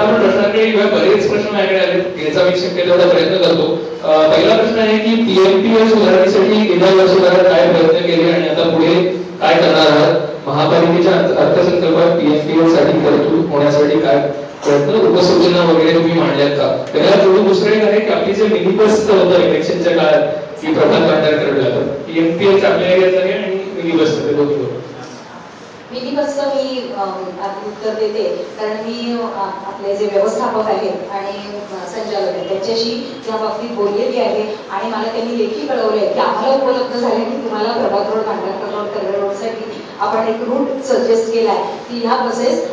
आपण प्रश्नांकडे येऊया. बरेच प्रश्न माझ्याकडे आले, याचा मी शक्य तेवढा प्रयत्न करतो. पहिला प्रश्न आहे की पीएमपीएल सुधारणेसाठी गेल्या वर्षभरात काय प्रयत्न केले आणि आता पुढे काय करणार आहात? महापालिकेच्या अर्थसंकल्पात पीएमपीएल साठी तरतूद होण्यासाठी काय प्रयत्न उपसूचना वगैरे तुम्ही मांडल्यात का? त्याला जोडून दुसरं एक आहे की आपली जे मिनी बस होतं इलेक्शनच्या काळात की प्रधान पांढरकरला पीएमपीएल आपल्या एरियात आहे आणि मिनी बस दोन्ही मिनी बसचं मी आधी उत्तर देते, कारण मी आपले जे व्यवस्थापक आहेत आणि संचालक आहेत त्यांच्याशी त्या बाबतीत बोललेली आहे आणि मला त्यांनी लेखी कळवले की आम्हाला उपलब्ध झाले की तुम्हाला प्रभात रोड, भांडारकर रोड, कर्वे रोडसाठी आपण एक रूट सजेस्ट केला आहे की ह्या बसेस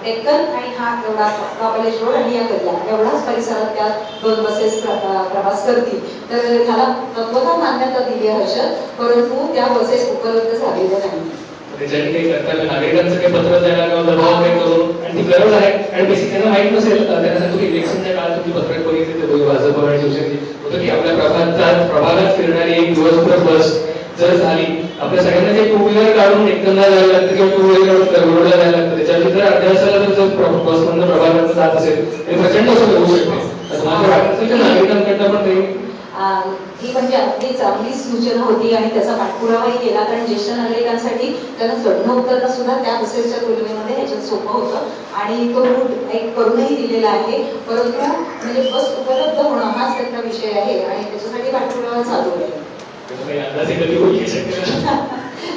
डेक्कन आणि हा एवढा काबलेज रोड आणि या कल्ला एवढाच परिसरात त्या 2 बसेस प्रवास करतील. तर ह्याला तत्वतः मान्यता दिली आहे हर्षद, परंतु त्या बसेस उपलब्ध झालेल्या नाही. त्याच्यासाठी काही करताना नागरिकांचं काही पत्र द्यायला किंवा दबाव काही करून, आणि ती गरज आहे. आणि बेसिक त्यांना माहित नसेल, त्यांना सांगतो की इलेक्शनच्या काळात तुम्ही पत्रक बघितले ते दोघे भाजप आणि शिवसेनेची होतं की आपल्या प्रभागात फिरणारी एक दिवसभर बस जर झाली, आपल्या सगळ्यांना जे 2 व्हीलर काढून एकंदर जायला लागतं किंवा 2 व्हीलर काढून करवडला जायला लागतं, त्याच्यावर जर अभ्यासाला जर बस मधनं प्रभागात जात असेल ते प्रचंड असं होऊ शकते. तर माझं वाटतं असेल की नागरिकांकडनं पण काही ही म्हणजे अगदी चांगली सूचना होती आणि त्याचा पाठपुरावाही केला, कारण ज्येष्ठ नागरिकांसाठी त्यांना चढणं उतरणं सुद्धा त्या बसेसच्या तुलनेमध्ये ह्याच्यात सोपं होतं आणि तो रूट एक करूनही दिलेला आहे. परंतु म्हणजे बस उपलब्ध होणं हाच त्याचा विषय आहे आणि त्याच्यासाठी पाठपुरावा चालू आहे.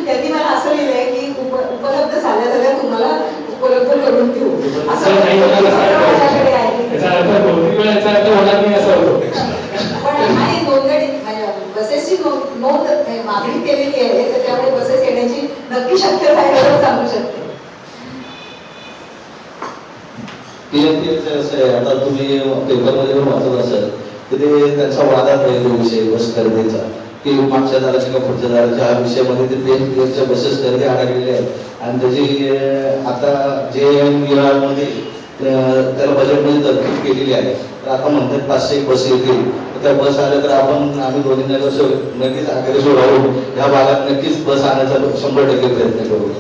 त्यांनी मला असं लिहिलंय की उपलब्ध झाल्या तुम्हाला उपलब्ध करून देऊ असं माझ्याकडे आहे. पण आणि नोंदणी बसेसची नोंद मागणी केलेली आहे, तर त्यामुळे बसेस येण्याची नक्की शक्यता आहे, सांगू शकते. पीएमपीएलचं असं आहे, आता तुम्ही पेपरमध्ये पण वाचत असाल तर ते त्यांचा वादात राहिलो विषय बस खरेदीचा की मागच्या दाराच्या का पुढच्या दाराच्या विषयामध्ये ते पीएमपीएलच्या बसेस खरेदी अडकलेले आहेत आणि त्याची आता जे विभागामध्ये त्याला बजेटमध्ये तरतूद केलेली आहे. तर आता म्हणतात 500 बस येतील, त्या बस आल्या तर आम्ही दोन्ही नक्कीच अग्रेसर राहू, या भागात नक्कीच बस आणण्याचा 100% प्रयत्न करू.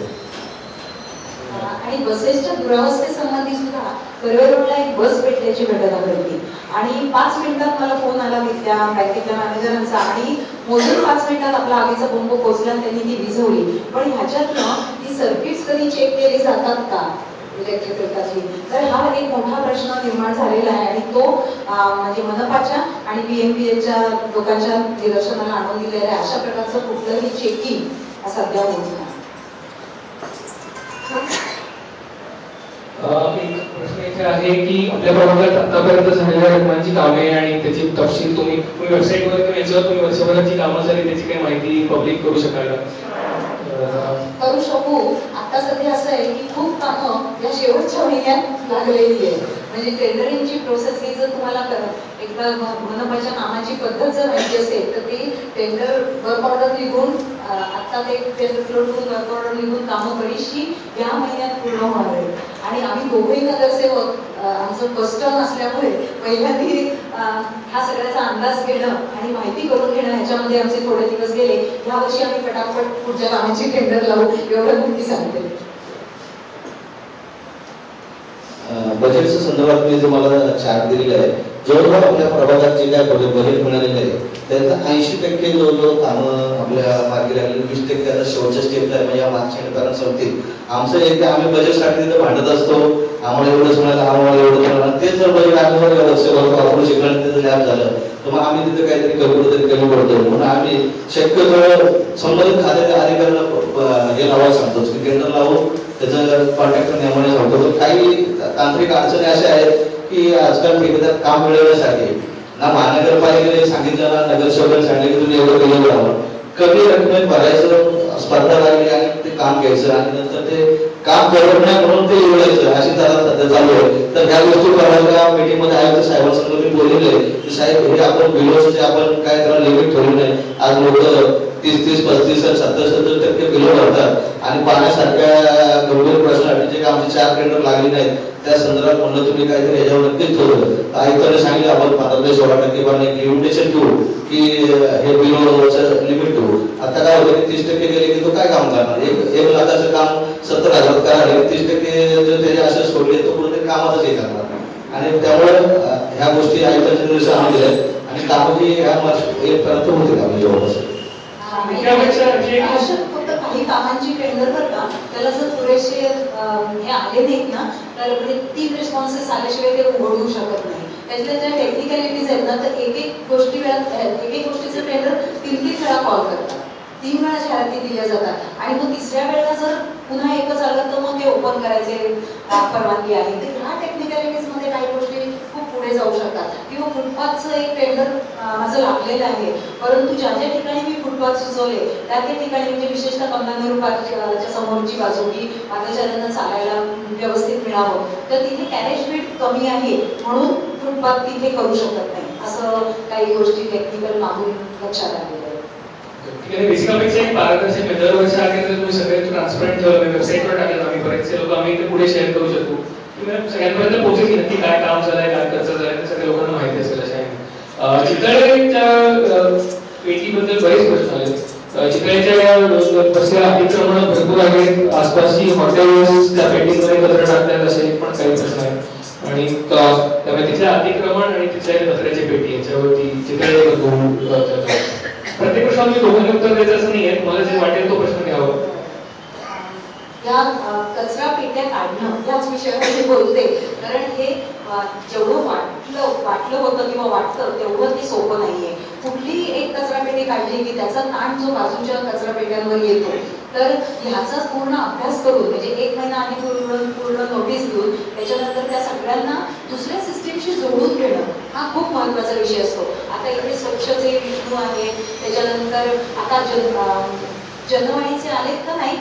आणि बसेसच्या दुरावस्थेसंबंधी सुद्धा कर्वे रोडला एक बस भेटल्याची घटना घडली आणि 5 मिनिटात मला फोन आला त्या बँकेतल्या मॅनेजरांचा आणि मोजून 5 मिनिटात आपला आगीचा बंब पोहोचला आणि त्यांनी ती विझवली. पण ह्याच्यातनं ती सर्किट्स कधी चेक केली जातात का इलेक्ट्रिकलची, तर हा एक मोठा प्रश्न निर्माण झालेला आहे आणि तो म्हणजे मनपाच्या आणि पीएमपीएलच्या लोकांच्या निदर्शनाला आणून दिलेला आहे. अशा प्रकारचं कुठलंही चेकिंग सध्या होत नाही. एक प्रश्न इथे आहे की आपल्या प्रभागात आतापर्यंत झालेल्या रकमांची कामे आणि त्याची तपशील तुम्ही वेबसाईटवर किंवा याच्यावर तुम्ही वर्षभराची कामं झाली त्याची काही माहिती पब्लिक करू शकाल का? करू शकू. आता सध्या असं आहे की खूप कामं या शेवटच्या महिन्यात लागलेली आहे. म्हणजे टेंडरिंगची प्रोसेस ही जर तुम्हाला एकदा मनपाच्या कामाची पद्धत जर माहिती असेल तर ते टेंडर वर्क ऑर्डर निघून आता ते टेंडर फ्लोटून वर्क ऑर्डर निघून कामं बरीचशी या महिन्यात पूर्ण होणार आहे. आणि आम्ही दोघेही नगरसेवक आमचं कस्टम असल्यामुळे पहिल्यांदा हा सगळ्याचा अंदाज घेणं आणि माहिती करून घेणं ह्याच्यामध्ये आमचे थोडे दिवस गेले. यावर्षी आम्ही फटाफट पुढच्या कामाची टेंडर लावू एवढं नक्की सांगते. बजेटच्या संदर्भात मी तुम्हाला चार्ट दिलेला आहे. जवळजवळ आपल्या प्रभागात जे काय बजेट मिळालेलं आहे त्याचं 80% जवळजवळ कामं आपल्या मार्गी लागलेली, 20% आता शेवटच्या स्टेपला आहे. म्हणजे या मागच्या कारण संपतील. आमचं एक आम्ही बजेटसाठी तिथं भांडत असतो, आम्हाला एवढंच मिळालं, आम्हाला एवढं मिळालं. तेच जर बजेट आम्ही वापरू शिकलं आणि त्याचं लॅब झालं तर मग आम्ही तिथं काहीतरी कमी तरी कमी पडतो. म्हणून आम्ही शक्यतो संबंधित खात्याच्या अधिकाऱ्यांना हे लावायला सांगतो की टेंडर लावू, त्याचं कॉन्ट्रॅक्टर नेमणे सांगतो. काही तांत्रिक अडचणी अशा आहेत की आजकाल ठेकेदार काम मिळवण्यासाठी ना महानगरपालिकेने सांगितलं ना नगरसेवकांनी सांगितलं की तुम्ही एवढं केलं लावा, कमी रकमेत भरायचं, स्पर्धा लागली आणि ते काम घ्यायचं आणि नंतर ते काम करत नाही म्हणून ते एवढायचं, अशी जरा सध्या चालू आहे. तर ह्या गोष्टी करायला मीटिंग मध्ये आयुक्त साहेबांसमोर मी बोललेले की साहेब हे आपण बिलोचे आपण काय त्याला लिमिट ठेवलं नाही. आज लोक 30-30, 35 आणि 70% बिलो भरतात आणि पाण्यासारख्या गंभीर प्रश्नासाठी जे आमचे 4 टेंडर लागले नाहीत त्या संदर्भात म्हणलं तुम्ही काहीतरी याच्यावर नक्कीच ठेवलं. आयुक्तांनी सांगितलं आपण 15% 16% लिमिटेशन ठेवू की हे बिलोचं लिमिट ठेवू. आता काय होतं की 30% गेले की तो काय काम करणार? 1 लाखाचं काम 70,000 करा, 30% जर त्याचे असे सोडले तर पुढे ते कामातच हे करणार. आणि त्यामुळे ह्या गोष्टी आयुक्त जनरेशन आलेल्या आहेत आणि कामही ह्या पर्यंत होते आम्ही जवळपास. अशा फक्त काही कामांची टेंडर करता त्याला जर पुरेसे हे आले नाहीत ना तर 3 रिस्पॉन्सेस आल्याशिवाय ते उघडू शकत नाही. त्यातल्या ज्या टेक्निकॅलिटीज आहेत ना तर एक एक गोष्टीचं टेंडर 3 वेळा कॉल करतात, 3 वेळा जाहिराती दिल्या जातात आणि मग तिसऱ्या वेळेला जर पुन्हा एकच आलं तर मग ते ओपन करायचे परवानगी आहे. तर ह्या टेक्निकॅलिटीज मध्ये काही गोष्टी खूप पुढे जाऊ शकतात. किंवा फुटपाथचं एक टेंडर माझं लागलेलं आहे, परंतु ज्या ज्या ठिकाणी मी फुटपाथ सुचवले त्या ठिकाणी म्हणजे विशेषतः कमलानेहरू पार्कच्या समोरची बाजू की पादचाऱ्यांना चालायला व्यवस्थित मिळावं तर तिथे कॅरेज वेट कमी आहे म्हणून फुटपाथ तिथे करू शकत नाही. असं काही गोष्टी टेक्निकल मागून लक्षात आलेल्या आहेत. बेसिक अपेक्षा एक पारदर्शक दरवर्षी आगे तर तुम्ही सगळे ट्रान्सपरंट ठेवलं वेबसाईटवर टाकलं आम्ही बरेचसे लोक आम्ही ते पुढे शेअर करू शकू किंवा सगळ्यांपर्यंत पोहोचेल की नक्की काय काम झालंय काय खर्च झालाय ते सगळ्या लोकांना माहिती असेल अशा आहे. चितळेच्या पेटीबद्दल बरेच प्रश्न आले. चितळेच्या बसल्या अतिक्रमण भरपूर आहेत, आसपासची हॉटेल्स त्या पेटीमध्ये कचरा टाकतात असे पण काही प्रश्न आहेत आणि त्यामुळे तिथल्या अतिक्रमण आणि तिथल्या कचऱ्याची पेटी याच्यावरती चितळे प्रत्येक प्रश्नाला मी दोघांनी उत्तर द्यायचं असं नाहीये, मला जे वाटेल तो प्रश्न घ्यावा. या कचरा पेट्या काढणं याच विषयावर मी बोलते कारण हे जेवढं वाटलं होतं किंवा वाटतं तेवढं ते सोपं नाहीये. कुठलीही एक कचरा पेटी काढली की त्याचा ताण जो बाजूच्या कचरा पेट्यांवर येतो तर ह्याचा पूर्ण अभ्यास करून म्हणजे 1 महिना आधी पूर्ण नोटीस देऊन त्याच्यानंतर त्या सगळ्यांना दुसऱ्या सिस्टीमशी जोडून घेणं हा खूप महत्त्वाचा विषय असतो. आता इथे स्वच्छचे विष्णू आहे, त्याच्यानंतर आता जनवाणीचे आलेत का नाही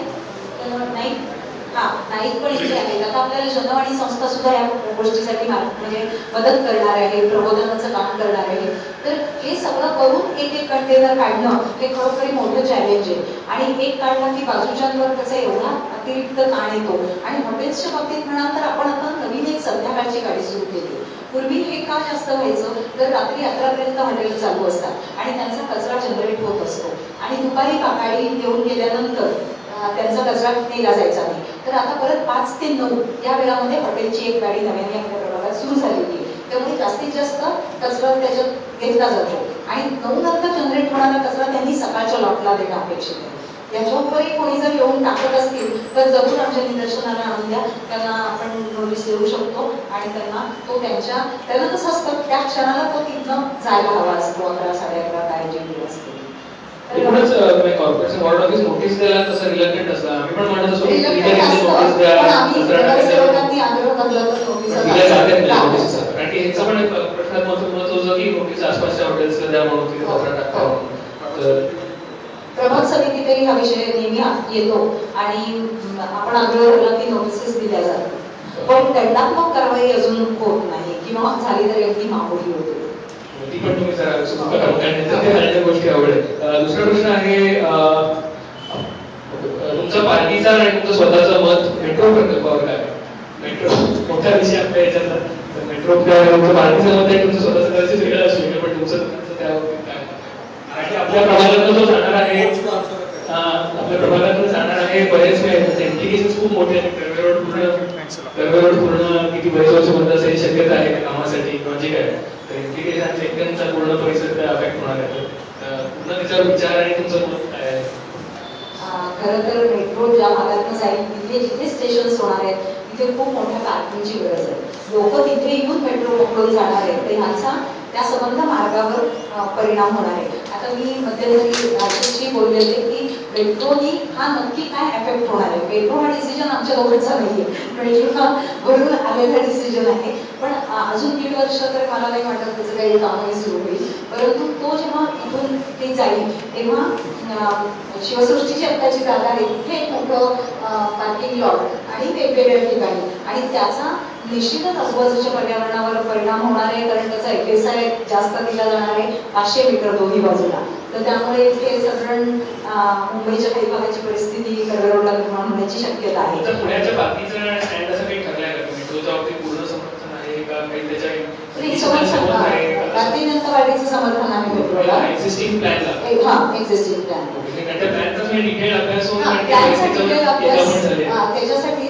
नाईक पण इथे आहेत. आता आपल्याला जनवाणी संस्था सुद्धा या गोष्टीसाठी म्हणजे मदत करणार आहे, प्रबोधनाचं काम करणार आहे. तर हे सगळं करून एक एक कंटेनर काढणं हे खरोखरी मोठं चॅलेंज आहे आणि एक काढला की बाजूच्यांवर त्याचा एवढा अतिरिक्त ताण येतो. आणि हॉटेल्सच्या बाबतीत म्हणाल तर आपण आता नवीन एक संध्याकाळची गाडी सुरू केली. पूर्वी हे का जास्त व्हायचं तर रात्री 11 पर्यंत हॉटेल चालू असतात आणि त्यांचा कचरा जनरेट होत असतो आणि दुपारी गाडी घेऊन गेल्यानंतर त्यांचा कचरा नेला जायचा नाही. तर आता परत 5 ते 9 या वेळामध्ये हॉटेलची एक गाडी नव्याने आपल्या प्रभागात सुरू झालेली आहे. त्यामुळे जास्तीत जास्त कचरा त्याच्यात घेतला जातो आणि 9 नंतर जनरेट होणारा कचरा त्यांनी सकाळच्या लॉटला देणं अपेक्षित आहे. याच्यावरही कोणी जर येऊन टाकत असतील तर जरूर आमच्या निदर्शनाला आणून द्या, त्यांना आपण नोटीस देऊ शकतो आणि त्यांना कसं असतं त्या क्षणाला तो तिथनं जायला हवा असतो. 11, 11:30 काय जे असते एकूणच कॉर्पोरेशन वॉर्ड ऑफिस नोटीस द्यायला तसं रिलक्टंट असतं. आम्ही पण म्हणत असतो नोटीस द्या कारण की ह्याचा पण एक प्रश्न महत्त्वाचा होता की नोटीस आसपासच्या हॉटेल्सला द्या म्हणून तिथे कचरा टाका. प्रभाग समितीतही हा विषय नेहमी येतो आणि आपण आग्रह केला की नोटीसेस दिल्या जातात पण दंडात्मक कारवाई अजून होत नाही किंवा झाली तरी अगदी मामूली होते. ती पण तुम्ही जरा सुद्धा कारण गोष्टी आवडेल. दुसरा प्रश्न आहे तुमचा पार्टीचा आणि तुमचं स्वतःचं मत मेट्रो प्रकल्पावर काय? मेट्रो मोठा विषय आपल्या याच्यातला. मेट्रो तुमचं पार्टीचं मत आहे, तुमचं स्वतःचं कदाचित वेगळं असू पण तुमचं त्याबाबतीत काय? आणि आपल्या प्रभागातून जो जाणार आहे बरेच इम्प्लिकेशन्स खूप मोठे आहेत. कर्वे रोड पूर्ण किती बरेच वर्ष बंद असायची शक्यता आहे कामासाठी किंवा जे काय तर इम्प्लिकेशन त्यांचा पूर्ण परिसर अफेक्ट होणार आहे. पूर्ण त्याच्यावर विचार आणि तुमचं मत काय आहे? खरं तर मेट्रो ज्या भागातून जाईल तिथे जिथे स्टेशन्स होणार आहेत तिथे खूप मोठ्या पार्किंगची गरज आहे. लोक तिथे येऊन मेट्रो पकडून जाणार आहेत तर ह्याचा त्या संबंध मार्गावर परिणाम होणार आहे. आता मी मध्यंतरी राजेशजी बोललेले की मेट्रोनी हा नक्की काय एफेक्ट होणार आहे. मेट्रो हा डिसिजन आमच्या दोघांचा नाहीये, मेट्रो हा वरून आलेला डिसिजन आहे. पण अजून 1.5 वर्ष तर मला नाही वाटत त्याचं काही कामही सुरू होईल. परंतु तो जेव्हा इथून ते जाईल तेव्हा शिवसृष्टीची आत्ताची जागा आहे तिथे एक मोठं पार्किंग लॉट आणि वेगवेगळ्या ठिकाणी आणि त्याचा निश्चितच आजूबाजूच्या पर्यावरणावर परिणाम होणार आहे कारण त्याचा FSI जास्त दिला जाणार आहे 500 मीटर दोन्ही बाजूला. तर त्यामुळे इथे साधारण मुंबईच्या काही भागाची परिस्थिती कर्वे रोडला निर्माण होण्याची शक्यता आहे. तर पुण्याच्या बाकीचं स्टँड असं काही ठरलंय का? मेट्रोच्या बाबतीत पूर्ण समर्थन आहे का? काही त्याच्या वाढीचं समर्थन आहे मेट्रोला. एक्झिस्टिंग प्लॅनला एक्झिस्टिंग प्लॅन त्याच्यासाठी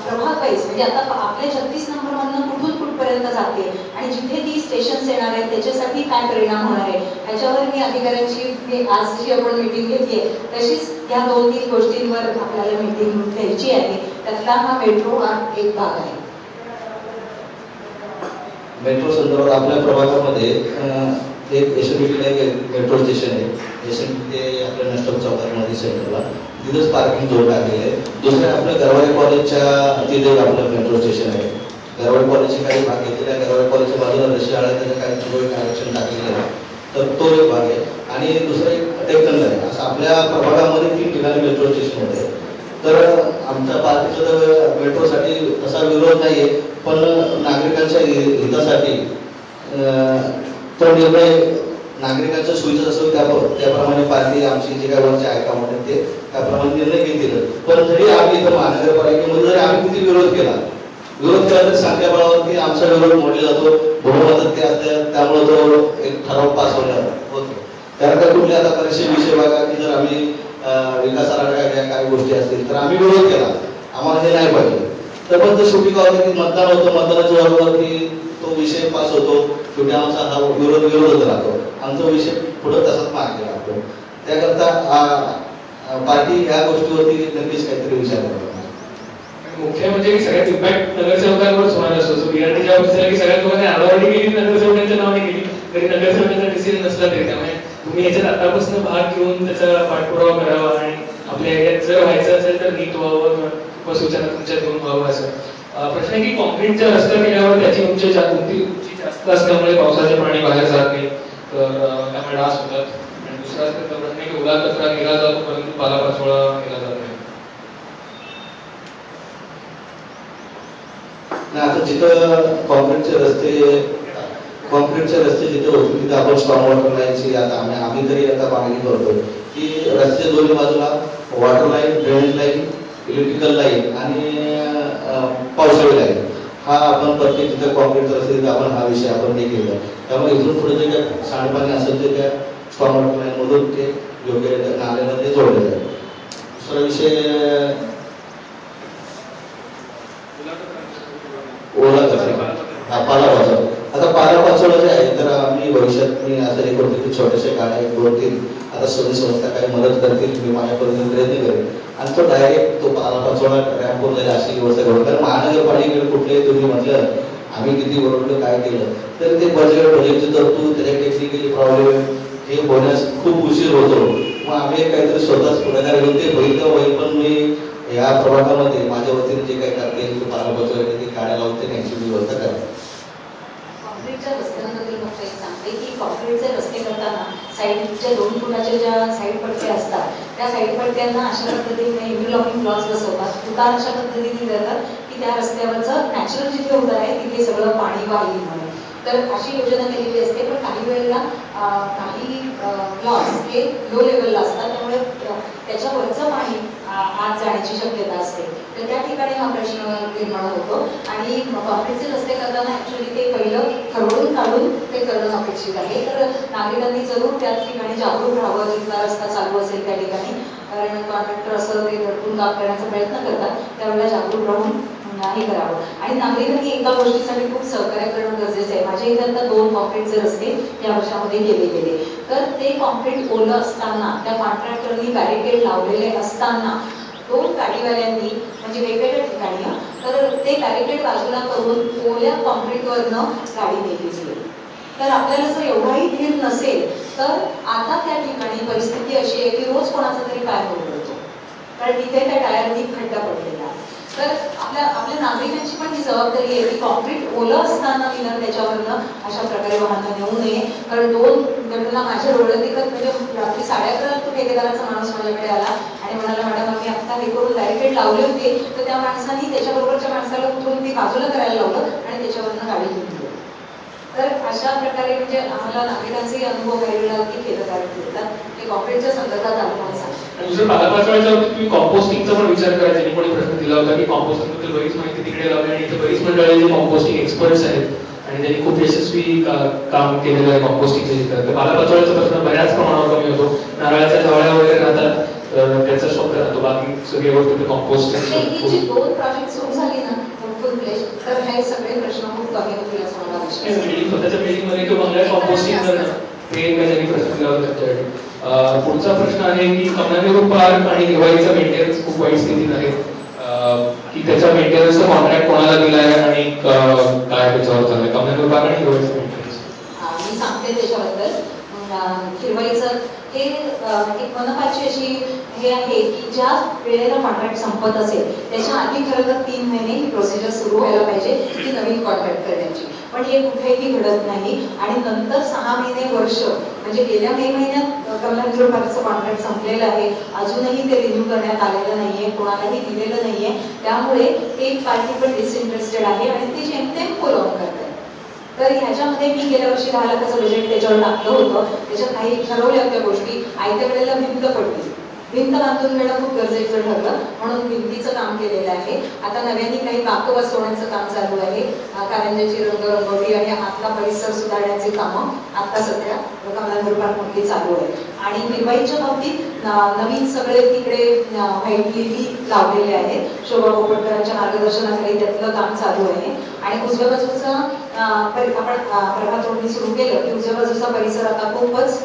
प्रभाग वाईज म्हणजे आता आपल्या 36 नंबर मधनं कुठून कुठपर्यंत कुठपर्यंत जाते आणि जिथे ती स्टेशन्स येणार आहेत त्याच्यासाठी काय परिणाम होणार आहे ह्याच्यावर मी अधिकाऱ्यांची आज जी आपण मीटिंग घेतली आहे तशीच या 2-3 गोष्टींवर आपल्याला मीटिंग घ्यायची आहे. त्यातला हा मेट्रो हा एक भाग आहे. मेट्रो संदर्भात आपल्या प्रभागामध्ये एक यशोपीठला एक मेट्रो स्टेशन आहे. यशोपीठ ते आपल्या नष्टम चौकामध्ये सेंटरला तिथंच पार्किंग झोन टाकलेलं आहे. दुसरं आपलं गरवारे कॉलेजच्या तिथे आपलं मेट्रो स्टेशन आहे. गरवारे कॉलेजचे काही भाग घेतलेले गरवारे कॉलेजच्या बाजूला रशिया आहे त्याच्या काही ठिकाणी आरक्षण टाकलेलं आहे. तर तो एक भाग आहे आणि दुसरं एक डेक्कन आहे. असं आपल्या प्रभागामध्ये 3 ठिकाणी मेट्रो स्टेशन होते. तर आमच्या पार्टीचा तर मेट्रोसाठी तसा विरोध नाहीये, पण नागरिकांच्या हितासाठी तो निर्णय नागरिकांच्या सोयीचा असेल त्याप्रमाणे पार्टी आमची जे काही वरचे हायकमांड आहेत ते त्याप्रमाणे निर्णय घेतील. पण जरी आम्ही इथं महानगरपालिकेमध्ये जरी आम्ही किती विरोध केला तरी सांगत्या बळावरती आमचा विरोध मोडला जातो. बहुमतात ते असते त्यामुळे तो एक ठराव पास होतो. त्यानंतर कुठले आता परीक्षे विषय बघा की जर आम्ही विकास आराखड्या काही गोष्टी असतील तर आम्ही विरोध केला, आम्हाला हे नाही पाहिजे. तर पण शेवटी काय होतं की मतदान होतं, मतदानाच्या बरोबरती तो विषय पास होतो. शेवटी आमचा हा विरोध राहतो. आमचा विषय पुढे तसाच मार्ग राहतो. त्याकरता पार्टी ह्या गोष्टीवरती नक्कीच काहीतरी विचार करतो. मुख्य म्हणजे की सगळ्यात इम्पॅक्ट नगरसेवकांवरच होणार असतो. बिहारने ज्या अवस्थेला की सगळ्यात लोकांनी आरावडी केली नगरसेवकांच्या नावाने केली तरी नगरसेवकांचा डिसिजन नसला तरी त्यामुळे तुम्ही याच्यात आतापासून भाग घेऊन त्याचा पाठपुरावा करावा आणि आपल्या एरियात जर व्हायचं असेल तर नीट व्हावं व सूचना तुमच्या घेऊन व्हावं. असं प्रश्न आहे की कॉन्क्रीटच्या रस्ता केल्यावर त्याची उंची जास्त असल्यामुळे पावसाचे पाणी बाहेर जात नाही तर त्यामुळे डास होतात. आणि दुसरा प्रश्न आहे की ओला कचरा केला जातो परंतु पालापाचोळा केला जात नाही. आता जिथं कॉन्क्रीटचे रस्ते जिथे होते तिथे आपण स्ट्रॉंग वॉटर लाईनची आता आम्ही तरी आता मागणी करतो की रस्ते दोन्ही बाजूला water line, drainage line, electrical line आणि पावसाळी लाईन हा आपण प्रत्येक जिथं कॉन्क्रीट रस्ते तिथे आपण हा विषय आपण हे केला. त्यामुळे इथून पुढे जे काय सांडपाणी असेल ते त्या स्ट्रॉंग वॉटर लाईन मधून ते योग्य नाल्याला ते जोडले जाईल. दुसरा विषय ओला कचरा पालापाचोळा. आता पालापाचोळा जे आहे तर आम्ही भविष्यात मी असं हे करतो की छोट्याशा गाड्या 2-3 आता संस्था काही मदत करतील, मी माझ्यापर्यंत प्रयत्न करेन आणि तो डायरेक्ट तो पालापाचोळा रॅम्पवर जाईल अशी व्यवस्था करू. कारण महानगरपालिकेकडे कुठलेही तुम्ही म्हटलं आम्ही किती बरोबर काय केलं तर ते बजेटची तरतूद त्याच्या टेक्निकली प्रॉब्लेम हे होण्यास खूप उशीर होतो. मग आम्ही काहीतरी स्वतःच पुढाकार घेऊन ते होईल तर होईल, पण मी या प्रभागामध्ये माझ्या वतीने जे काही करता येईल ते पालापाचोळा ते गाड्या लावून ते न्यायची व्यवस्था करा. कॉन्क्रीटच्या रस्त्यांबद्दल फक्त एक सांगते की कॉन्क्रीटचे रस्ते करताना साईडच्या 2 फुटाच्या ज्या साईड पट्ट्या असतात त्या साईड पट्ट्यांना अशा पद्धतीने इंटरलॉकिंग ब्लॉक्स बसवतात. उतार अशा पद्धतीने देतात की त्या रस्त्यावरचं नॅचरल जिथे उतार आहे तिथे सगळं पाणी वाहील म्हणून. तर अशी योजना केलेली असते. पण काही वेळेला काही ब्लॉक्स हे लो लेवलला असतात त्यामुळे त्याच्यावरचं पाणी आत जाण्याची शक्यता असते. तर त्या ठिकाणी हा प्रश्न निर्माण होतो आणि कॉन्क्रीटचे रस्ते करताना ऍक्च्युली ते पहिलं ठरवून काढून ते करणं अपेक्षित आहे. तर नागरिकांनी जरूर त्या ठिकाणी जागरूक राहावं जिथला रस्ता चालू असेल त्या ठिकाणी. कारण कॉन्ट्रॅक्टर असं ते धडकून काम करण्याचा प्रयत्न करतात त्यावेळेला जागरूक राहून हे करावं. आणि नागरिकांनी एका गोष्टीसाठी खूप सहकार्य करणं गरजेचं आहे. माझ्या इथे आता 2 कॉन्क्रीटचे रस्ते या वर्षामध्ये केले गेले. तर ते कॉन्क्रीट ओलं असताना त्या कॉन्ट्रॅक्टरनी बॅरिकेड लावलेले असताना 2 गाडीवाल्यांनी म्हणजे वेगवेगळ्या ठिकाणी तर ते बॅरिकेड बाजूला करून ओल्या कॉन्क्रीटवरनं गाडी नेली. तर आपल्याला जर एवढाही धीर नसेल तर आता त्या ठिकाणी परिस्थिती अशी आहे की रोज कोणाचा तरी पाय पडतो कारण तिथे त्या टायरनी खड्डा पडलेला. तर आपल्या नागरिकांची पण ही जबाबदारी आहे की कॉन्क्रीट ओलं असताना विना त्याच्यावरनं अशा प्रकारे वाहनं नेऊ नये. कारण 2 घटना माझ्या डोळ्यात देखत म्हणजे रात्री 11:30 तो ठेकेदाराचा माणूस माझ्याकडे आला आणि म्हणाला मॅडम आम्ही आता हे करून बॅरिकेड लावले होते तर त्या माणसाने त्याच्याबरोबरच्या माणसाला उठून ती बाजूला करायला लावलं आणि त्याच्यावरनं गाडी घेऊन गेली. तर अशा प्रकारे म्हणजे आम्हाला नागरिकांचे अनुभव काही वेळा अगदी खेदकारक येतात. ते कॉन्क्रीटच्या संदर्भात आम्हाला सांगतात. दुसरं पालापाचोळ्याच्या बाबतीत तुम्ही कॉम्पोस्टिंगचा पण विचार करायचा. त्यांनी कोणी प्रश्न दिला होता की कॉम्पोस्टिंग बद्दल बरीच माहिती तिकडे लावली आणि इथे बरीच मंडळी जे कॉम्पोस्टिंग एक्सपर्ट्स आहेत आणि त्यांनी खूप यशस्वी काम केलेलं आहे कॉम्पोस्टिंगच्या क्षेत्रात. पालापाचोळ्याचा प्रश्न बऱ्याच प्रमाणावर कमी होतो. नारळाच्या झावळ्या वगैरे राहतात तर त्याचा शॉक राहतो. बाकी सगळे गोष्टी कॉम्पोस्टिंग 2 प्रोजेक्ट सुरू झाली ना तर हे सगळे प्रश्न खूप कमी होतील असं मला विश्वास आहे. बिल्डिंग स्वतःच्या बिल्डिंग मध्ये किंवा बंगल्यात कंपोस्टिंग करणं हे एक त्यांनी प्रश्न दिला होता त्यांच्यासाठी. पुढचा प्रश्न आहे की कमलानेहरू पार्क आणि हिवाळीचा मेंटेनन्स खूप वाईट स्थितीत आहे, की त्याचा मेंटेनन्सचा कॉन्ट्रॅक्ट कोणाला दिला आहे आणि काय त्याच्यावर चाललंय कमलानेहरू पार्क आणि हिवाळीचा मेंटेनन्स. मी सांगते त्याच्याबद्दल. हिरवाईचं हे एक मनपाची अशी हे आहे की ज्या वेळेला कॉन्ट्रॅक्ट संपत असेल त्याच्या आधी खरं तर 3 महिने ही प्रोसिजर सुरू व्हायला पाहिजे की नवीन कॉन्ट्रॅक्ट करण्याची, पण हे कुठेही घडत नाही. आणि नंतर 6 महिने वर्ष म्हणजे गेल्या मे महिन्यात कमलानेहरू पार्कचं कॉन्ट्रॅक्ट संपलेलं आहे, अजूनही ते रिन्यू करण्यात आलेलं नाहीये, कोणालाही दिलेलं नाहीये. त्यामुळे एक पार्टी पण डिसइंटरेस्टेड आहे आणि ती जेमतेम फोलॉन करते. तर ह्याच्यामध्ये मी गेल्या वर्षी 10 लाखाचं बजेट त्याच्यावर टाकलं होतं. त्याच्यात काही ठरवल्या होत्या गोष्टी, आयत्या वेळेला भिंत पडली. भिंत बांधून घेणं खूप गरजेचं ठरलं म्हणून भिंतीचं काम केलेलं आहे. आता नव्याने काही बाक बसवण्याचं काम चालू आहे, कारंज्याची रंगरंगोटी आणि आतला परिसर सुधारण्याचे कामं आता सध्या कमलानेहरू पार्कमध्ये चालू आहे. आणि हिरवाईच्या बाबतीत नवीन सगळे तिकडे व्हाईट लिली लावलेले आहेत. शोभा पोपटकरांच्या मार्गदर्शनाखाली त्यातलं काम चालू आहे. आणि उजव्या बाजूचा आपण प्रभात रोडनी सुरू केलं की उजव्या बाजूचा परिसर आता खूपच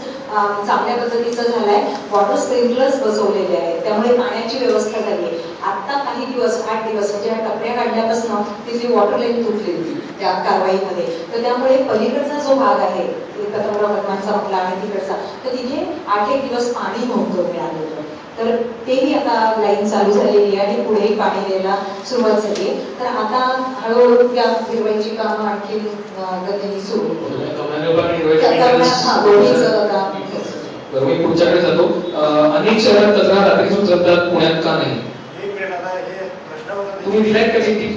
चांगल्या पद्धतीचा झालाय. वॉटर स्प्रिंकलर्स बसवलेले आहेत, त्यामुळे पाण्याची व्यवस्था झाली आहे. आता काही दिवस 8 दिवस म्हणजे ह्या टपऱ्या काढल्यापासून तिथली वॉटर लाईन तुटलेली त्या कारवाईमध्ये. तर त्यामुळे पलीकडचा जो भाग आहे कदमराव पद्मांचा आपला आणि तिकडचा, तर तिथे 8-1 दिवस पाणी नव्हतं मिळालेलं. तर तेही आता लाईन चालू झालेली आहे आणि पुढेही पाणी द्यायला सुरुवात झाली आहे. तर आता हळूहळू त्या हिरवाईची कामं आणखी गतीने सुरू मी पुढच्याकडे जातो. अनेक शहरात कचरा रात्री उचलतात, पुण्यात का नाही? तुम्ही दिलाय का चिठ्ठी?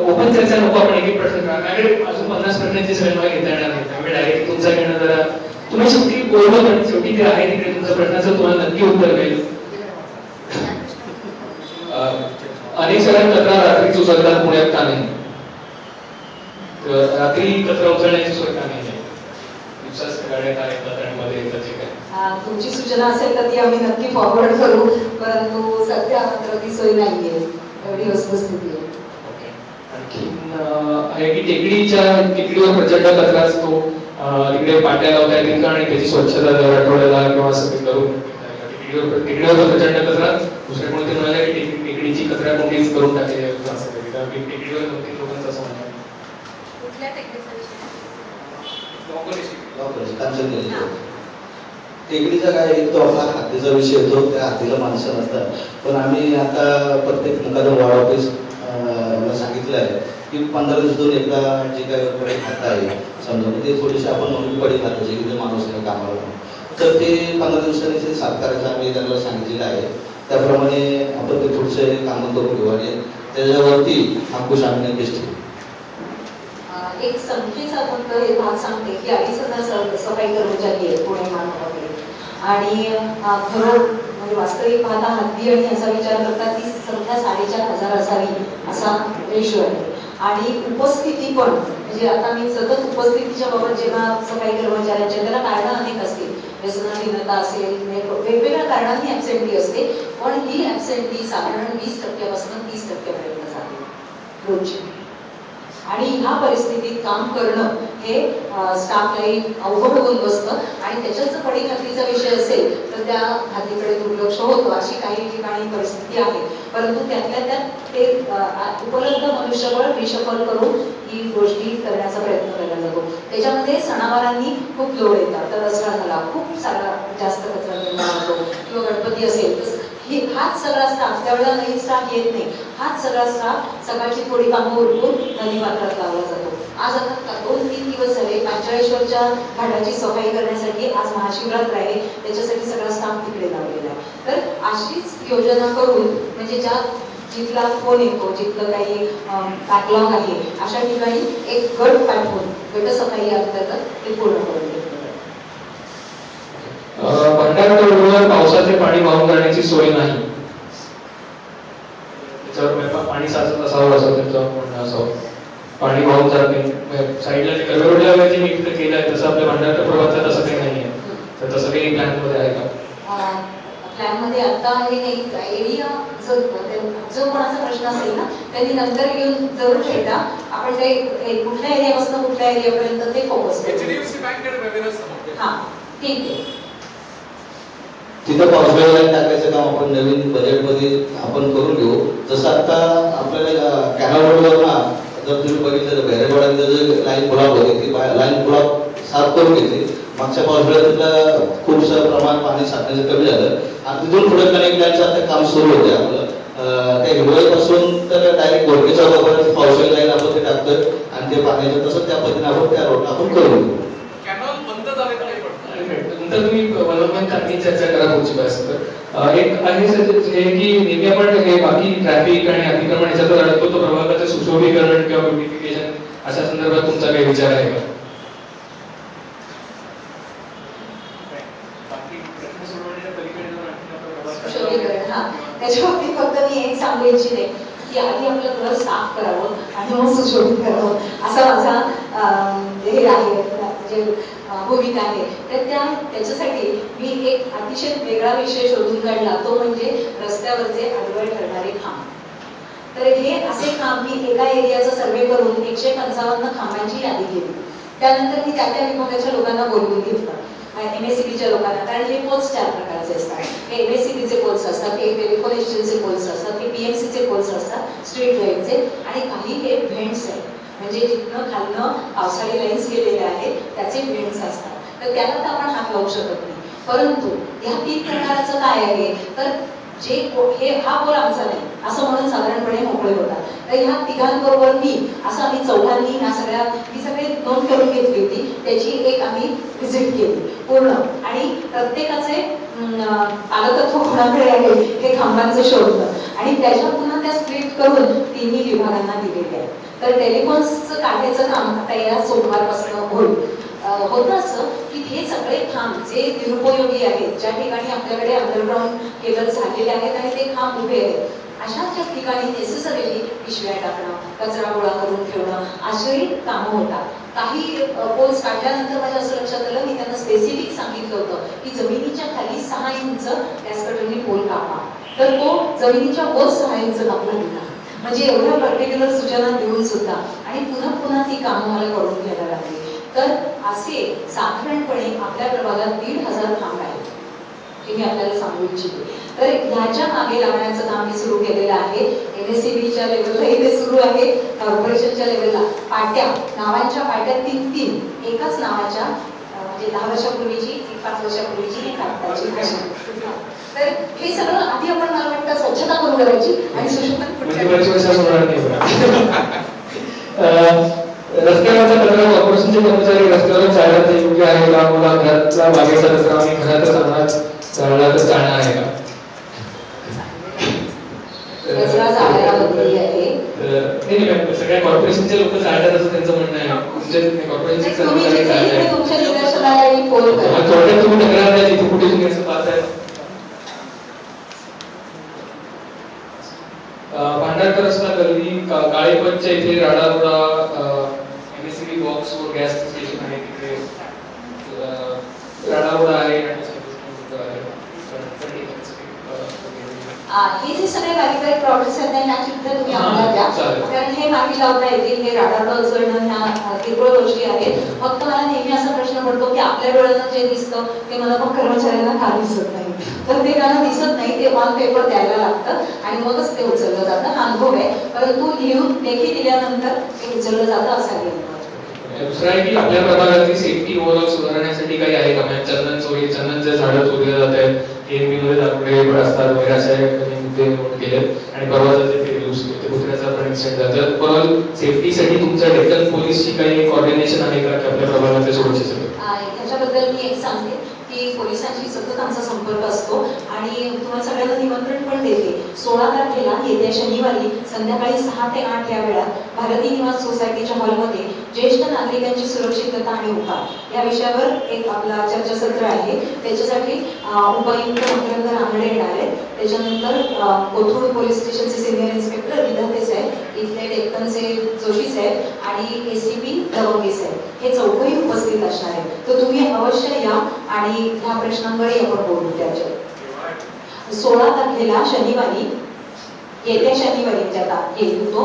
ओपन चर्चा नको, आपण एक प्रश्न करा. माझ्याकडे अजून 50 प्रश्नांची सगळ्यांना घेता येणार नाही, त्यामुळे डायरेक्ट तुमचा घेणं जरा तुम्ही शेवटी बोललो, पण शेवटी ते आहे तिकडे तुमच्या प्रश्नाचं तुम्हाला नक्की उत्तर मिळेल. अनेक शहरात कचरा रात्रीच उचलतात, पुण्यात का नाही? रात्री कचरा उचलण्याची सोय का नाही? गाड्या काय कचऱ्यांमध्ये येतात जे काय तुमची सूचना असेल तर ती आम्ही नक्की फॉरवर्ड करू, परंतु सध्या मात्र ती सोय नाहीये, एवढी वस्तुस्थिती आहे. आणखीन आहे की टेकडीवर प्रचंड कचरा असतो, तिकडे पाट्या लावता येतील का आणि त्याची स्वच्छता दर आठवड्याला किंवा असं करून टेकडीवर प्रचंड कचरा. दुसरे कोणते म्हणाले की टेकडीची कचरा कोणतीच करून टाकली असं टेकडीवर 2-3 लोकांचं असं म्हणणं. टेकडीचा काय एक तो आपला हद्दीचा विषय येतो, त्या हद्दीला माणसं नसतात. पण आम्ही आता प्रत्येक मुखाचं वॉर्ड ऑफिस सांगितलं आहे की 15 दिवसातून एकदा जे काही खातं आहे समजा ते थोडीशी आपण नवीन पडी खातं जे की माणूस आहे कामाला, तर ते 15 दिवसांनी ते साफ करायचं आम्ही त्यांना सांगितलेलं आहे. त्याप्रमाणे आपण ते थोडेसे कामं करून घेऊ आणि त्याच्यावरती अंकुश आम्ही नक्कीच ठेवू. एक संख्येचा फक्त हे भाग सांगते की 2,500 सफाई कर्मचारी आहेत पुणे महानगरमध्ये. आणि खरं म्हणजे वास्तविक पाहता हद्दी आणि याचा विचार करता ती संख्या 4,500 असावी असा रेशो आहे. आणि उपस्थिती पण म्हणजे आता मी सतत उपस्थितीच्या बाबत जेव्हा सफाई कर्मचाऱ्यांच्या त्याला कारणं अनेक असतील, व्यसनाधीनता असेल, वेगवेगळ्या कारणांनी ऍबसेंटी असते, पण ही ऍबसेंटी साधारण 20% 30% जाते रोजची. आणि ह्या परिस्थितीत काम करणं हे स्टाफलाही अवघड होऊन बसतं. आणि त्याच्यात जर पडी खात्रीचा विषय असेल तर त्या खात्रीकडे दुर्लक्ष होतं, अशी काही ठिकाणी परिस्थिती आहे. परंतु त्यातल्या त्यात ते उपलब्ध मनुष्यबळ रिशफल करून ही गोष्टी करण्याचा प्रयत्न केला जातो. त्याच्यामध्ये सणावारांनी खूप लोड येतात, तर दसरा झाला खूप सारा जास्त कचरा निर्माण होतो, किंवा गणपती असेल तर हाच सगळा स्टाफ, त्यावेळेला नवीन स्टाफ येत नाही, हाच सगळा स्टाफ सकाळची थोडी कामं उरकून नदी पात्रात लावला जातो. आज आता 2-3 दिवस झाले पांचाळेश्वरच्या घाटाची सफाई करण्यासाठी, आज महाशिवरात्र आहे त्याच्यासाठी सगळा स्टाफ तिकडे लावलेला आहे. तर अशीच योजना करून म्हणजे ज्या जिथला फोन येतो, जिथलं काही बॅकलॉग आहे, अशा ठिकाणी एक गट पाठवून गटसफाई अंतर्गत ते पूर्ण करून घेतलं. भंडारा रोडवर पावसाचे पाणी वाहून जाण्याची सोय नाही, त्याच्यावर पाणी साचत असावं असं त्यांचं म्हणणं असावं. पाणी वाहून जात नाही, साईडला जे कर्वे रोडला जे मी केलं आहे तसं आपल्या भंडारा प्रभागात तसं काही नाही आहे, तर तसं काही प्लॅन मध्ये आहे का? प्लॅनमध्ये आता हे नाही एरिया जो कोणाचा प्रश्न असेल ना त्यांनी नंतर येऊन जरूर भेटा. आपण ते कुठल्या एरियापासून कुठल्या एरियापर्यंत ते फोकस करू. HDFC बँकेकडे वेगळंच समजते. हा ठीक आहे. तिथं पावसाळ्याला लाईन टाकायचं काम आपण नवीन बजेटमध्ये आपण करून घेऊ. जसं आता आपल्याला कॅनल रोडवर ना जर तुम्ही बघितलं तर बहिरेवाड्यात जे लाईन ब्लॉक होते ती लाईन ब्लॉक साफ करून घेतली. मागच्या पावसाळ्यात खूपसं प्रमाण पाणी साठण्याचं कमी झालं आणि तिथून पुढे कनेक्ट लाईनचं आता काम सुरू होते आपलं. त्या हिरवळीपासून तर डायरेक्ट घोडके चौकापर्यंत पावसाळी लाईन आपण ते टाकतोय आणि ते पाण्याचं तसं त्या पद्धतीने आपण त्या रोडला आपण करून घेऊ. कॅनॉल बंद झाले तर नाही पडत. नंतर तुम्ही डेव्हलपमेंट आणखी चर्चा करा पुढची बस तर एक आहे जे की नेहमी आपण हे बाकी ट्रॅफिक आणि अतिक्रमण याच्यात अडकतो तो प्रभागाचं सुशोभीकरण किंवा ब्युटिफिकेशन अशा संदर्भात तुमचा काही विचार आहे का? हा त्याच्या बाबतीत फक्त मी एक सांगू इच्छिते की आधी आपलं घर साफ करावं आणि मग सुशोभित करावं असा माझा हे आहे म्हणजे भूमिका आहे. तर त्याच्यासाठी मी एक अतिशय वेगळा विषय शोधून काढला तो म्हणजे रस्त्यावरचे आडवळ ठरणारे खांब. तर हे असे खांब मी एका एरियाचा सर्वे करून 155 खांबांची यादी केली. त्यानंतर मी त्या विभागाच्या लोकांना बोलवून घेतलं, MSCBच्या लोकांना, कारण हे पोल्स 4 प्रकारचे असतात. हे MSCBचे पोल्स असतात, हे टेलिफोन एक्सचेंजचे पोल्स असतात, हे PMCचे पोल्स असतात, स्ट्रीट लाईटचे, आणि काही हे व्हेंट्स आहेत म्हणजे जिथनं खालनं पावसाळी लाईन्स गेलेले आहेत त्याचे व्हेंट्स असतात. तर त्याला तर आपण हात लावू शकत नाही. परंतु या 3 प्रकाराचं काय आहे तर जे हे हा पोल आमचा नाही असं म्हणून साधारणपणे मोकळे होतात. तर ह्या तिघांबरोबर मी असं आम्ही चौघांनी ह्या सगळ्या ही सगळी नोंद करून घेतली होती. त्याची एक आम्ही व्हिजिट केली पूर्ण आणि प्रत्येकाचे पालकत्व कोणाकडे आहे हे खांबांचं शोधलं आणि त्याच्या पुन्हा त्या स्प्लिट करून 3 विभागांना दिलेले आहे. तर टेलिफोन्सचं काढण्याचं काम आता या सोमवारपासून होईल. होतं असं की हे सगळे खांब जे निरुपयोगी आहेत, ज्या ठिकाणी आपल्याकडे अंडरग्राऊंड केबल झालेले आहेत आणि ते खांब उभे आहेत, अशाच ठिकाणी नेसेसरीली पिशव्या टाकणं, कचरा गोळा करून ठेवणं अशी कामं होतात. काही पोल्स काढल्यानंतर माझ्या असं लक्षात आलं, मी त्यांना स्पेसिफिक सांगितलं होतं की जमिनीच्या खाली 6 इंच गॅस कटरनी पोल कापा. तर तो जमिनीच्या वर 6 इंच कापला गेला. म्हणजे एवढ्या पर्टिक्युलर सूचना देऊन सुद्धा आणि पुन्हा पुन्हा ती कामं मला करून घ्यायला लागली. तर असे साधारणपणे आपल्या प्रभागात 1,500 खांब आहेत हे मी आपल्याला सांगू इच्छिते. तर ह्याच्या मागे लागण्याचं काम मी सुरू केलेलं आहे. MSCBच्या लेवललाही ते सुरू आहे, कॉर्पोरेशनच्या लेवलला. पाट्या, नावांच्या पाट्या 3 एकाच नावाच्या, म्हणजे 10 वर्षापूर्वीची, 5 वर्षापूर्वीची, एक आत्ताची अशी. तर हे सगळं आधी आपण मला वाटतं स्वच्छता करून करायची आणि सुशोभन रस्त्यावरचा कचरा कॉर्पोरेशनचे कर्मचारी रस्त्यावर जायला योग्य आहे का? मला घरातला बागेचा कचरा आम्ही घरातच आणणार जाळला तर चालणार आहे का? कचरा जाळायला बंदी आहे. नाही, सगळ्या कॉर्पोरेशनचे लोक जाळतात असं त्यांचं म्हणणं आहे. म्हणजे कॉर्पोरेशनचे तुम्ही कर्मचारी जाळतात. तुमच्या निदर्शनाला आणि फोन करा. थोडक्यात तुम्ही तक्रार द्या जिथे कुठे तुम्ही असं पाहताय. भांडारकर रस्ता गल्ली काळेपंचच्या इथे राडारोडा MSCB बॉक्स वर गॅस स्टेशन आहे तिथे राडारोडा आहे आणि हे जे सगळे बारीक प्रॉब्लेम्स आहेत त्यांना सुद्धा तुम्ही आम्हाला द्या, कारण हे मागे लावता येतील. हे राडारोडा उचलणं ह्या किरकोळ गोष्टी आहेत. फक्त मला नेहमी असा प्रश्न पडतो की आपल्या डोळ्यांना जे दिसतं ते मनपा कर्मचाऱ्यांना का दिसत नाही. तर ते त्यांना दिसत नाही, ते ऑन पेपर द्यायला लागतं आणि मगच ते उचललं जातं. हा अनुभव आहे, परंतु लिहून लेखी दिल्यानंतर ते उचललं जातं असा अनुभव. दुसरं आहे की आपल्या प्रभागातली सेफ्टी ओव्हरऑल सुधारण्यासाठी काही आहे का? म्हणजे चंदनचे झाडं तोडले जात आहेत, KNB मध्ये दाखवले असतात वगैरे असे मुद्दे नोट केले आणि परवाचं ते कुत्र्याचा पण इन्सिडेंट झाला. ओव्हरऑल सेफ्टीसाठी तुमच्या डेक्कन पोलीसची काही कोऑर्डिनेशन आहे का की आपल्या प्रभागातल्या सुरक्षेसाठी? ह्याच्याबद्दल मी एक सांगते की पोलिसांशी सतत आमचा संपर्क असतो आणि तुम्हाला सगळ्यांना निमंत्रण पण देते. 16 तारखेला येत्या शनिवारी संध्याकाळी 6 ते 8 या वेळात भारती निवास सोसायटीच्या हॉलमध्ये ज्येष्ठ नागरिकांची सुरक्षितता आणि उपाय या विषयावर एक आपला चर्चासत्र आहे. त्याच्यासाठी उपायुक्त मकरंद रानडे येणार आहेत. त्याच्यानंतर कोथरूड पोलीस स्टेशनचे सिनियर इन्स्पेक्टर विधाते साहेब, इथले डेक्कनचे जोशी साहेब आणि ACP दवंगे साहेब हे चौघही उपस्थित असणार आहेत. तर तुम्ही अवश्य या आणि ह्या प्रश्नांकडे आपण बोलू. त्याच्यात 16 तारखेला शनिवारी, येत्या शनिवारी म्हणजे आता येतो तो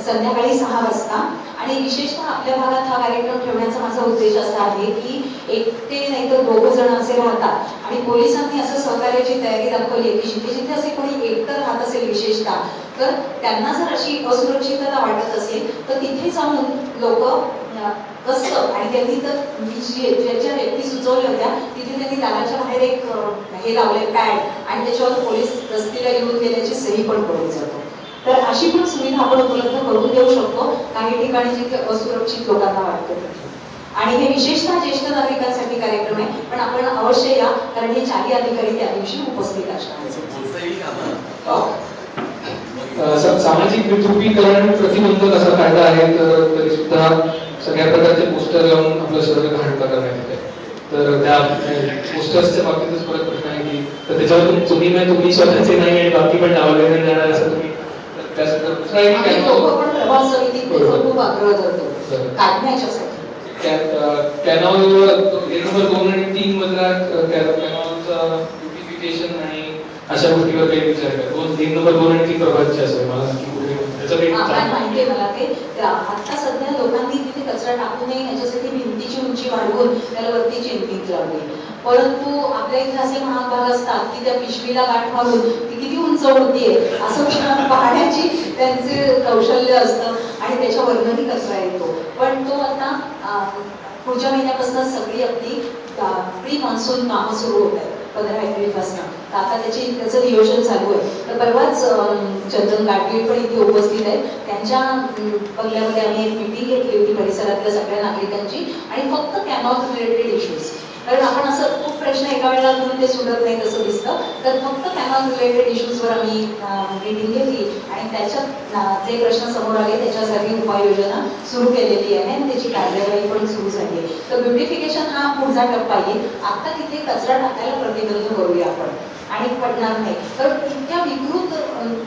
संध्याकाळी 6 वाजता. आणि विशेषतः आपल्या भागात हा कार्यक्रम ठेवण्याचा माझा उद्देश असा आहे की एकटे नाहीतर 2 जण असे राहतात आणि पोलिसांनी असं सहकार्याची तयारी दाखवली आहे की जिथे जिथे असे कोणी एकटं राहत असेल विशेषतः, तर त्यांना जर अशी असुरक्षितता वाटत असेल तर तिथे जाऊन लोक असतं. आणि त्यांनी तर ज्या व्यक्ती सुचवल्या होत्या तिथे त्यांनी दाराच्या बाहेर एक हे लावलंय पॅड आणि त्याच्यावर पोलीस रस्त्याला येऊन गेल्याची सही पण करून जातो. तर अशी पण सुविधा आपण उपलब्ध करून देऊ शकतो काही ठिकाणी जिथे असुरक्षित लोकांना वाटतं तिथे. आणि हे विशेषतः ज्येष्ठ नागरिकांसाठी कार्यक्रम आहे, पण आपण अवश्य या, कारण हे 4 अधिकारी त्या दिवशी उपस्थित असणार. बोलता येईल का आता? सामाजिक विद्रुपीकरण प्रतिबंध कसा काढला आहे, तर तरी सुद्धा सगळ्या प्रकारचे पोस्टर लावून आपलं शहर घाणटा करण्यात येते. तर त्या पोस्टर्सच्या बाबतीतच परत प्रश्न आहे की तर त्याच्यावर तुम्ही स्वतःचे नाही आणि बाकी पण लावले नाही जाणार असं तुम्ही त्या दुसरा एक आम्ही लोकं पण प्रभाव समितीत त्याचा खूप आग्रह धरतो काढण्याच्यासाठी. कॅनॉल नंबर 2 आणि 3 मधला कॅनॉलचा ब्युटिफिकेशन आणि अशा गोष्टीवर काही विचार करा. 3 नंबर 2 आणि 3 प्रभातचे असेल मला नक्की कुठे त्याचं काही माहिती आहे मला ते. आता सध्या लोकांनी तिथे कचरा टाकू नये याच्यासाठी भिंतीची उंची वाढवून त्याला वरती चेंपिंग लावली. परंतु आपल्या इथे असे महाग भाग असतात की त्या पिशवीला गाठ मारून ती किती उंच उडतीये असं पाहण्याची त्यांचे कौशल्य असतं आणि त्याच्यावरनंही कचरा येतो. पण तो आता पुढच्या महिन्यापासून सगळी आपली प्री मान्सून कामं सुरू होत आहेत 15 एप्रिलपासून. तर आता त्याचं नियोजन चालू आहे. तर परवाच चंदन गाडगीळ पण इथे उपस्थित आहेत. त्यांच्या बंगल्यामध्ये आम्ही एक मीटिंग घेतली होती परिसरातल्या सगळ्या नागरिकांची आणि फक्त कॅनॉल रिलेटेड इश्यूज. कारण आपण असं खूप प्रश्न एका वेळेला घेऊन ते सुटत नाही तसं दिसतं. तर फक्त कॅनॉल रिलेटेड इश्यूजवर आम्ही मीटिंग घेतली आणि त्याच्यात जे प्रश्न समोर आले त्याच्यासाठी उपाययोजना सुरू केलेली आहे आणि त्याची कार्यवाही पण सुरू झाली आहे. तर ब्युटिफिकेशन हा पुढचा टप्पा येईल. आता तिथे कचरा टाकायला प्रतिबंध करूया आपण आणि पडणार नाही. तर इतक्या विकृत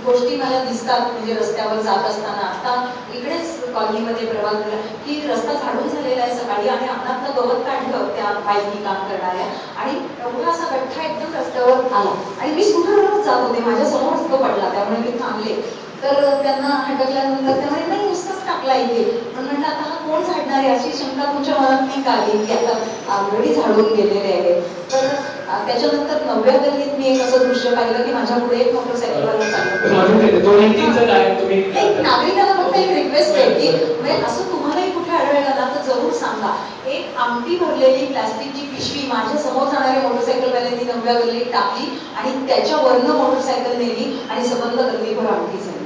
गोष्टी मला दिसतात म्हणजे रस्त्यावर जात असताना. आता इकडेच कॉलनीमध्ये प्रभाग दिला की रस्ता झाडून झालेला आहे सकाळी आणि अंगणातलं गवत काढलं त्या बाईकनी काम करणाऱ्या आणि एवढा असा गठ्ठा एकदम रस्त्यावर आला आणि मी स्कूटरवरच जात होते, माझ्या समोरच तो पडला, त्यामुळे मी थांबले. तर त्यांना हटकल्यानंतर ते म्हणे नाही नुसताच टाकला इथे. पण म्हटलं आता हा कोण झाडणार आहे अशी शंका तुमच्या मनात नाही का आली की आता ऑलरेडी झाडून गेलेले आहे. तर त्याच्यानंतर 9व्या गल्लीत मी एक असं दृश्य पाहिलं की माझ्या पुढे एक मोटरसायकलवाला चालला. एक नागरिकांना फक्त एक रिक्वेस्ट आहे की म्हणजे असं तुम्हालाही कुठे आढळलं ना तर जरूर सांगा. एक आमटी भरलेली प्लास्टिकची पिशवी माझ्या समोर जाणाऱ्या मोटरसायकलवाल्यांनी 9व्या गल्लीत टाकली आणि त्याच्यावरनं मोटरसायकल नेली आणि संबंध गल्लीभर आमटी झाली.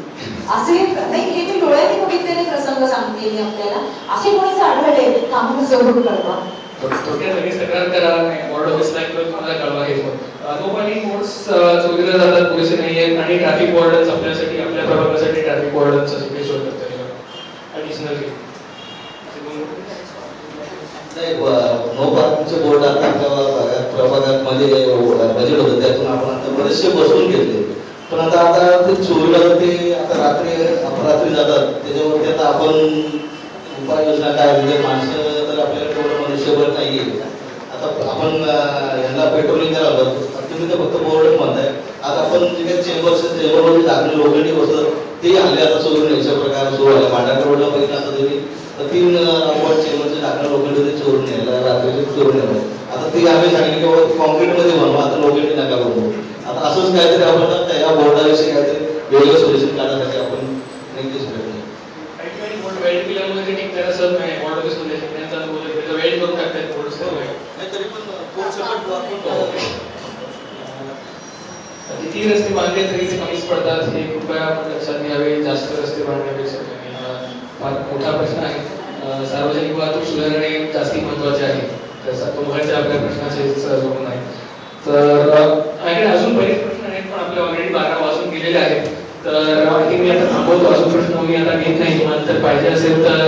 असे नाही, हे मी डोळ्यांनी बघितलेले प्रसंग सांगते मी आपल्याला. असे कोणीच आढळले कामं जरूर करता. थोडक्यात लगेच तक्रार करा नाही वॉर्ड ऑफिसला किंवा तुम्हाला कळवा हे नो पार्किंग मोड्स चोरीला जातात पुरेसे नाही आहेत आणि ट्रॅफिक वॉर्डन्स आपल्यासाठी आपल्या प्रभागासाठी ट्रॅफिक वॉर्डन्सचा सुद्धा शोध करतात ॲडिशनली. नो पार्किंगचे बोर्ड आता आपल्या प्रभागामध्ये बजेट होतं त्यातून आपण आता बरेचसे बसवून घेतले. पण आता ते चोरीला ते आता रात्री जातात त्याच्यावरती आता आपण उपाययोजना काय म्हणजे माणसं तर आपल्याला तेवढं मनुष्यबळ नाहीये. आता आपण यांना पेट्रोलिंग करावं तुम्ही तर फक्त बोर्ड म्हणताय. आता आपण जे काही चेंबरमध्ये लागणे लोखंडी बसत ते हल्ले आता चोरून याच्या प्रकार सुरू आहे. भांडार रोडला बघितलं आता तरी 3 राऊंड चेंबरचे लागणं लोखंडी ते चोरून न्यायला रात्रीचे चोरून न्यायला. आता ते आम्ही सांगितलं की कॉन्क्रीटमध्ये बनवा आता लोखंडी नका बनवू. आता असंच काहीतरी आपण त्या बोर्डाविषयी काहीतरी वेगळं सोल्युशन काढण्यासाठी आपण निर्देश भेटतो. वेळ केल्यामुळे ते ठीक त्याला सर नाही वॉर्ड ऑफिस मध्ये त्यांचा अनुभव आहे त्याचा वेळ करून टाकतात बोर्ड सर्व तरी पण बोर्ड सगळं किती रस्ते बांधले तरी ते कमीच पडतात हे कृपया लक्षात घ्यावे. जास्त रस्ते बांधण्यापेक्षा फार मोठा प्रश्न आहे. सार्वजनिक वाहतूक सुधारणे जास्ती महत्वाचे आहे. तसा तुम्हाला आपल्या प्रश्नाचे जोडून आहे. तर माझ्याकडे अजून बरेच प्रश्न आहेत पण आपले ऑलरेडी 12 वाजून गेलेले आहेत. तर आय थिंक मी आता थांबवतो. अजून प्रश्न मी आता घेत नाही. तुम्हाला जर पाहिजे असेल तर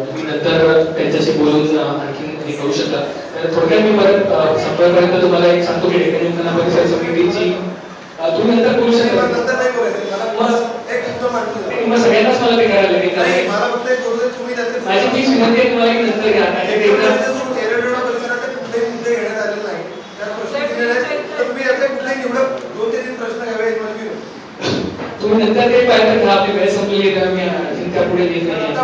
तुम्ही नंतर त्यांच्याशी बोलून आणखी हे करू शकता. तर थोडक्यात मी परत संपर्कापर्यंत तुम्हाला एक सांगतो की टेक्निकल परिसर समितीची तुम्ही नंतर बोलू शकता. मग सगळ्यांनाच मला ते करायला लागेल. माझी तीच विनंती आहे तुम्हाला की नंतर घ्या. तुम्ही पुढे देत नाही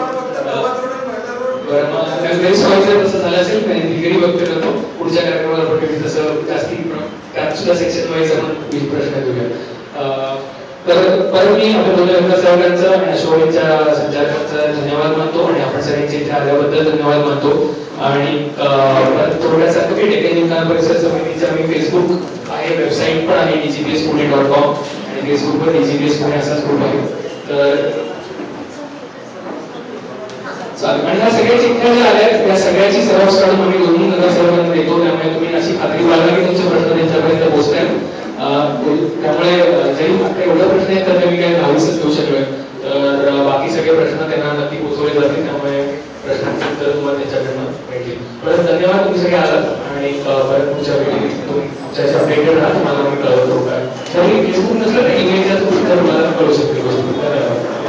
बरं मग गैरसमज तसं झालं असेल काही क्लिअरली व्यक्त करतो पुढच्या कार्यक्रमाला आपण कधी तसं जास्ती त्यात सुद्धा सेक्शन वाईज आपण प्रश्न घेऊया तर परत मी आपल्या दोन्ही रंग साहेबांचा आणि अशोकच्या संचालकांचा धन्यवाद मानतो आणि आपण सगळ्यांचे इथे आल्याबद्दल धन्यवाद मानतो आणि परत थोडक्यात की टेक्निकल निकाल परिषद समितीचा मी फेसबुक आहे वेबसाईट पण आहे dgpsPune.com आणि फेसबुकवर dgps पुणे असाच ग्रुप आहे तर चालेल आणि ह्या सगळ्याची इथे ज्या आल्या त्या सगळ्याची सर्व काढून आम्ही दोन्ही नगरसेवकांना देतो त्यामुळे तुम्ही अशी खात्री बाळगा की तुमचे प्रश्न त्यांच्यापर्यंत पोहोचतात त्यामुळे जरी आता एवढा प्रश्न आहेत तर मी काही 10-20 घेऊ शकलोय तर बाकी सगळे प्रश्न त्यांना नक्की पोहोचवले जातील त्यामुळे प्रश्नांची उत्तर तुम्हाला त्यांच्याकडनं मिळतील परत धन्यवाद तुम्ही सगळे आलात आणि परत तुमच्या वेळी तुमच्या अपडेटेड राहा तुम्हाला मी कळवतो काय तरी फेसबुक नसलं तर ईमेलच्या तुम्हाला कळू शकतील धन्यवाद